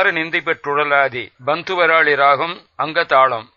அபகார நிந்தை பெற்றுழலாதி பந்துவராளி ராகம் அங்கதாளம்.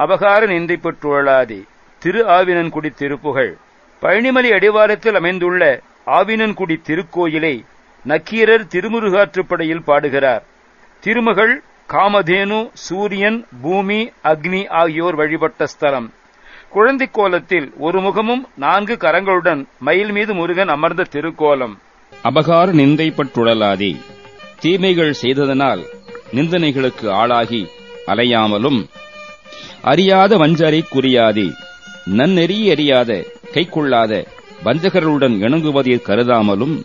அபகார நிந்தை பெற்றுழலாதி திரு ஆவினன்குடி திருப்புகழ். பழனிமலை அடிவாரத்தில் அமைந்துள்ள ஆவினன்குடி திருக்கோயிலை நக்கீரர் திருமுருகாற்றுப்படையில் பாடுகிறார். திருமகள் காமதேனு, சூரியன், பூமி, அக்னி ஆகியோர் வழிபட்ட ஸ்தலம். குழந்தை கோலத்தில் ஒரு முகமும் 4 கரங்களுடன் மயில் மீது முருகன் அமர்ந்த திருக்கோலம். அபகார நிந்தை பற்றுழலாதி தீமைகள் செய்ததனால் நிந்தனைகளுக்கு ஆளாகி அலையாமலும், அறியாத வஞ்சரை குறியாதே நன்னெறி அறியாத கைக்கொள்ளாத வஞ்சகர்களுடன் இணங்குவதை கருதாமலும்,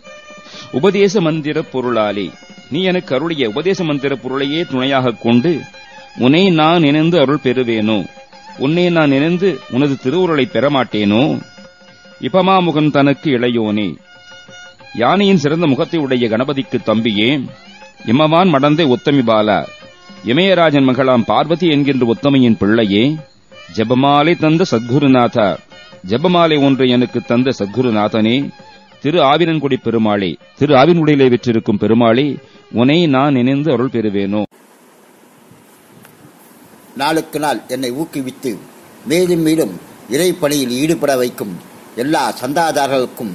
உபதேச மந்திர பொருளாலே நீ எனக்கு அருளிய உபதேச மந்திர பொருளையே துணையாகக் கொண்டு உன்னை நான் நினைந்து அருள் பெறுவேனோ, உன்னை நான் நினைந்து உனது திருவுருளை பெறமாட்டேனோ. இப்பமாமுகன் தனக்கு இளையோனே, யானையின் சிறந்த முகத்தை உடைய கணபதிக்கு தம்பியே, இம்மவான் மடந்தை உத்தமி பாலா, இமயராஜன் மகளாம் பார்வதி என்கின்ற உத்தமையின் பிள்ளையே, ஜபமாலை தந்த சத்குருநாதா, ஜபமாலை ஒன்று எனக்கு தந்த சத்குருநாதனே, திரு ஆவினன்குடி பெருமாளே, திரு ஆவின்குடியிலே விற்றிருக்கும் பெருமாளே, உன்னை நான் நினைந்து அருள் பெறுவேனோ. நாளுக்கு நாள் என்னை ஊக்குவித்து மேலும் மேலும் இறை பணியில் ஈடுபட வைக்கும் எல்லா சந்தாதாரர்களுக்கும்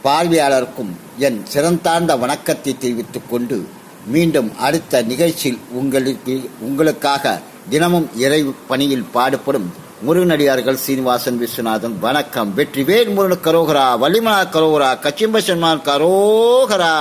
பார்வையாளருக்கும் என் சிறந்தாழ்ந்த வணக்கத்தை தெரிவித்துக் கொண்டு மீண்டும் அடுத்த நிகழ்ச்சியில் உங்களுக்காக தினமும் இறை பணியில் பாடுபடும் முருகனடியார்கள் சீனிவாசன் விஸ்வநாதன். வணக்கம். வெற்றிவேல் முருகன் கரோகரா, வள்ளிமலா கரோகரா, கச்சிம்ப சன்மான் கரோகரா.